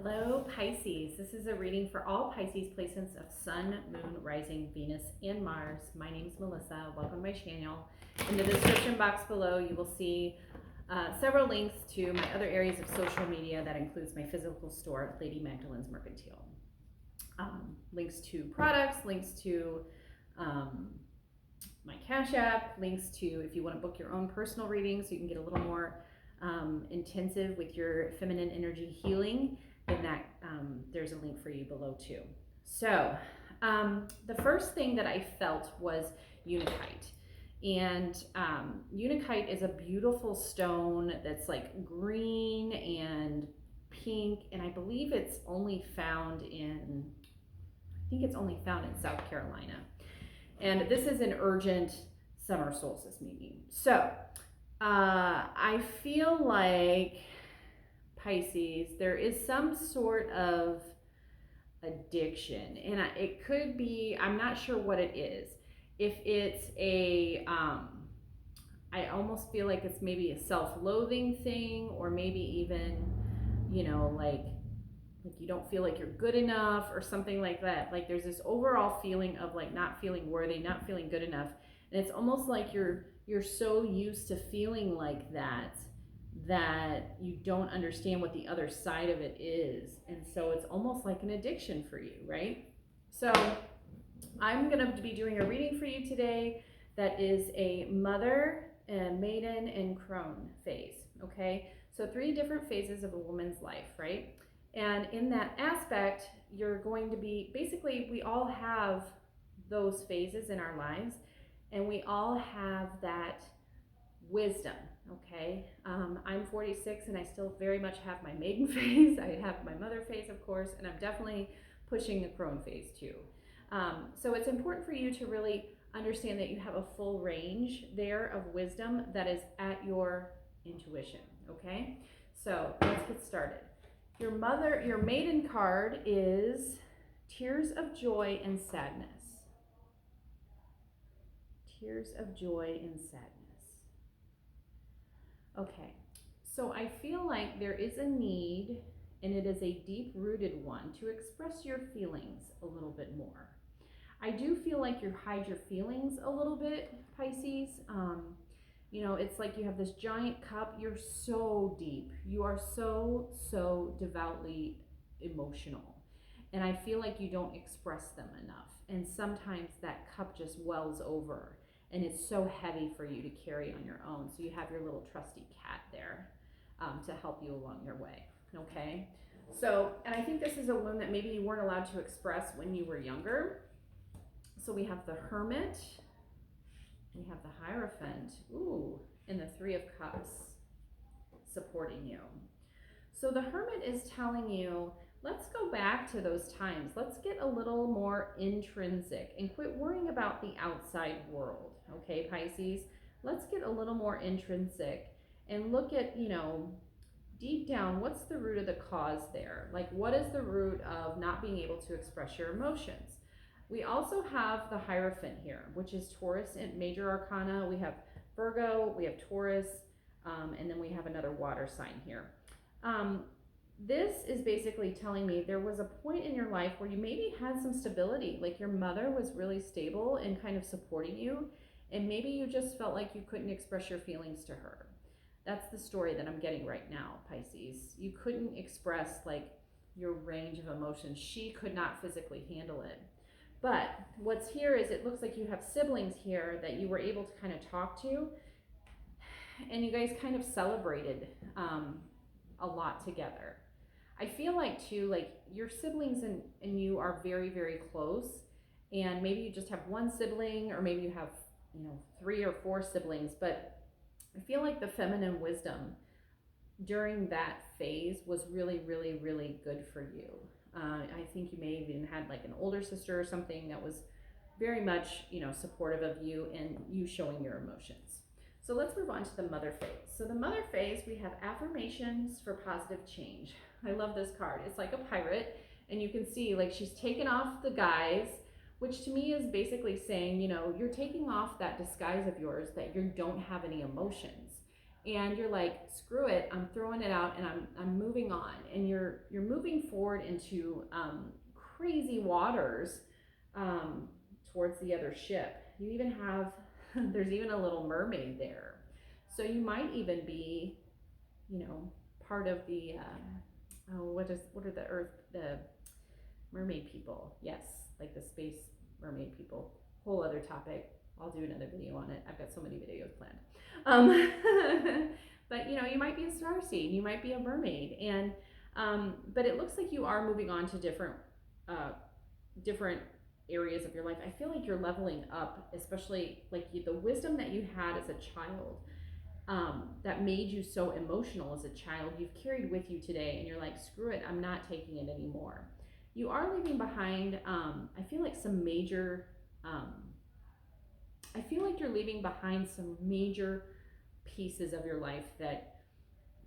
Hello, Pisces. This is a reading for all Pisces placements of Sun, Moon, Rising, Venus, and Mars. My name is Melissa. Welcome to my channel. In the description box below, you will see several links to my other areas of social media. That includes my physical store, Lady Magdalene's Mercantile. Links to products, links to my Cash App, links to if you want to book your own personal reading so you can get a little more intensive with your feminine energy healing, then that there's a link for you below too. So the first thing that I felt was Unakite. And Unakite is a beautiful stone that's like green and pink, and I believe it's only found in, I think it's only found in South Carolina. And this is an urgent summer solstice meeting. So I feel like, Pisces, there is some sort of addiction, and it could be, I'm not sure what it is. If it's a, I almost feel like it's maybe a self-loathing thing, or maybe even, like you don't feel like you're good enough or something like that. Like there's this overall feeling of like not feeling worthy, not feeling good enough. And it's almost like you're so used to feeling like that you don't understand what the other side of it is. And so it's almost like an addiction for you, right? So I'm going to be doing a reading for you today that is a mother, and maiden, and crone phase, okay? So 3 different phases of a woman's life, right? And in that aspect, you're going to be, basically, we all have those phases in our lives, and we all have that wisdom, okay? I'm 46 and I still very much have my maiden phase. I have my mother phase, of course, and I'm definitely pushing the crone phase too. So it's important for you to really understand that you have a full range there of wisdom that is at your intuition, okay? So let's get started. Your maiden card is Tears of Joy and Sadness. Tears of Joy and Sadness. Okay, so I feel like there is a need, and it is a deep-rooted one, to express your feelings a little bit more. I do feel like you hide your feelings a little bit, Pisces. It's like you have this giant cup. You're so deep. You are so devoutly emotional. And I feel like you don't express them enough. And sometimes that cup just wells over, and it's so heavy for you to carry on your own. So you have your little trusty cat there to help you along your way, okay? So, and I think this is a wound that maybe you weren't allowed to express when you were younger. So we have the Hermit, we have the Hierophant, ooh, and the 3 of Cups supporting you. So the Hermit is telling you, let's go back to those times. Let's get a little more intrinsic and quit worrying about the outside world, okay, Pisces? Let's get a little more intrinsic and look at, deep down, what's the root of the cause there? Like, what is the root of not being able to express your emotions? We also have the Hierophant here, which is Taurus and Major Arcana. We have Virgo, we have Taurus, and then we have another water sign here. This is basically telling me there was a point in your life where you maybe had some stability, like your mother was really stable and kind of supporting you, and maybe you just felt like you couldn't express your feelings to her. That's the story that I'm getting right now, Pisces. You couldn't express like your range of emotions. She could not physically handle it. But what's here is it looks like you have siblings here that you were able to kind of talk to, and you guys kind of celebrated a lot together. I feel like too, like your siblings and you are very, very close, and maybe you just have one sibling, or maybe you have 3 or 4 siblings, but I feel like the feminine wisdom during that phase was really, really, really good for you. I think you may have even had like an older sister or something that was very much, supportive of you and you showing your emotions. So let's move on to the mother phase. So the mother phase, we have affirmations for positive change. I love this card. It's like a pirate, and you can see like she's taken off the guise, which to me is basically saying, you're taking off that disguise of yours that you don't have any emotions. and you're like, screw it, I'm throwing it out and I'm moving on. And you're moving forward into crazy waters towards the other ship. You even have, there's even a little mermaid there. So you might even be, you know, part of the, what are the mermaid people? Yes, like the space mermaid people. Whole other topic. I'll do another video on it. I've got so many videos planned. But you know, you might be a starseed, you might be a mermaid, and but it looks like you are moving on to different areas of your life. I feel like you're leveling up, especially like the wisdom that you had as a child, that made you so emotional as a child, you've carried with you today, and you're like, screw it, I'm not taking it anymore. You are leaving behind, I feel like some major, I feel like you're leaving behind some major pieces of your life that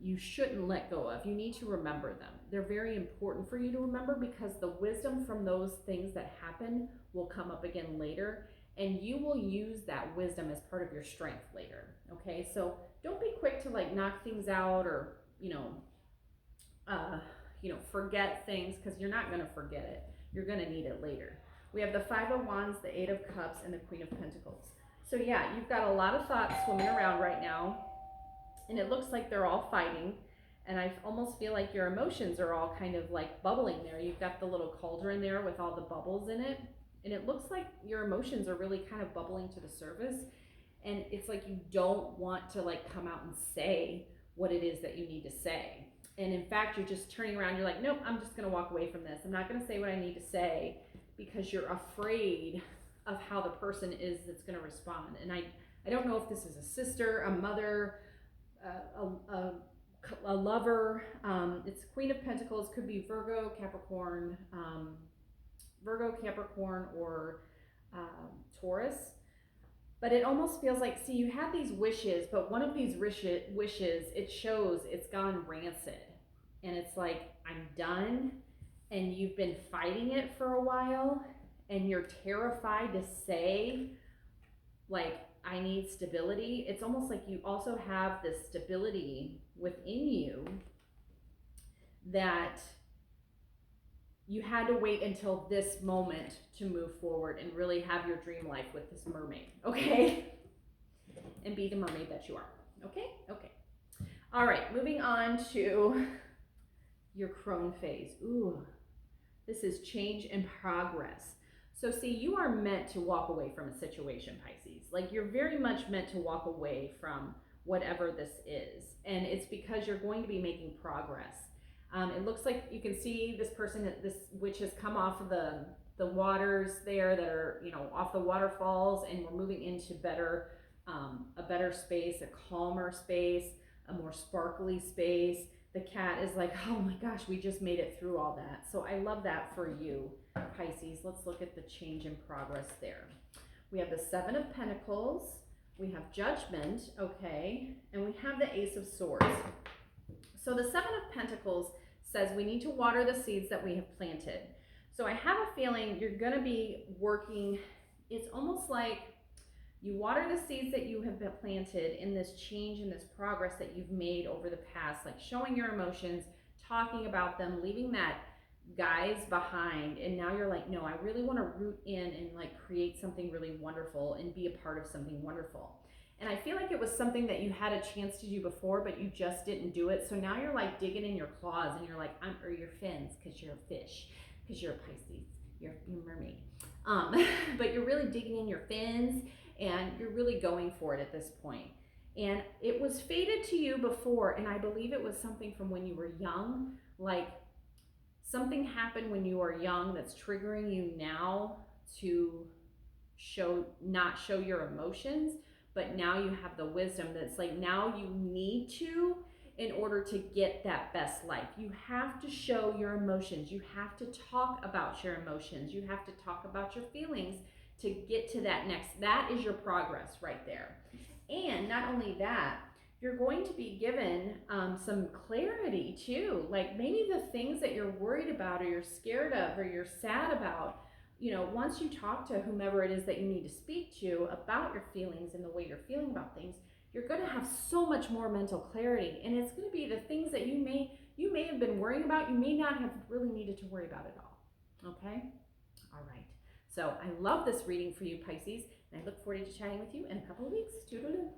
you shouldn't let go of. You need to remember them. They're very important for you to remember, because the wisdom from those things that happen will come up again later, and you will use that wisdom as part of your strength later. Okay, so don't be quick to like knock things out, or forget things, because you're not going to forget it. You're going to need it later. We have the Five of Wands, the Eight of Cups, and the Queen of Pentacles. So yeah, you've got a lot of thoughts swimming around right now, and it looks like they're all fighting, and I almost feel like your emotions are all kind of like bubbling there. You've got the little cauldron there with all the bubbles in it, and it looks like your emotions are really kind of bubbling to the surface, and it's like you don't want to like come out and say what it is that you need to say. And in fact, you're just turning around, you're like, nope, I'm just going to walk away from this. I'm not going to say what I need to say, because you're afraid of how the person is that's going to respond. And I don't know if this is a sister, a mother, a lover. It's Queen of Pentacles, could be Virgo, Capricorn, or Taurus. But it almost feels like, see, you have these wishes, but one of these wishes, it shows it's gone rancid. And it's like, I'm done. And you've been fighting it for a while, and you're terrified to say, like, I need stability. It's almost like you also have this stability within you that you had to wait until this moment to move forward and really have your dream life with this mermaid, okay? And be the mermaid that you are, okay? Okay. All right, moving on to your crone phase. Ooh, this is change in progress. So see, you are meant to walk away from a situation, Pisces. Like, you're very much meant to walk away from whatever this is. And it's because you're going to be making progress. It looks like you can see this person, this witch, has come off of the waters there that are, off the waterfalls, and we're moving into a better space, a calmer space, a more sparkly space. The cat is like, oh my gosh, we just made it through all that. So I love that for you, Pisces. Let's look at the change in progress there. We have the Seven of Pentacles, we have Judgment, okay, and we have the Ace of Swords. So the Seven of Pentacles says we need to water the seeds that we have planted. So I have a feeling you're going to be working, it's almost like you water the seeds that you have been planted in this change and this progress that you've made over the past, like showing your emotions, talking about them, leaving that guys behind. And now you're like, no, I really want to root in and like create something really wonderful and be a part of something wonderful. And I feel like it was something that you had a chance to do before, but you just didn't do it. So now you're like digging in your claws, and you're like, or your fins, because you're a fish, because you're a Pisces, you're a mermaid. But you're really digging in your fins, and you're really going for it at this point. And it was fated to you before, and I believe it was something from when you were young, like something happened when you were young that's triggering you now to not show your emotions. But now you have the wisdom that's like, now you need to, in order to get that best life. You have to show your emotions. You have to talk about your emotions. You have to talk about your feelings to get to that next. That is your progress right there. And not only that, you're going to be given some clarity too. Like maybe the things that you're worried about, or you're scared of, or you're sad about, once you talk to whomever it is that you need to speak to about your feelings and the way you're feeling about things, you're going to have so much more mental clarity, and it's going to be the things that you may have been worrying about, you may not have really needed to worry about at all. Okay? All right. So I love this reading for you, Pisces, and I look forward to chatting with you in a couple of weeks. Toodaloo.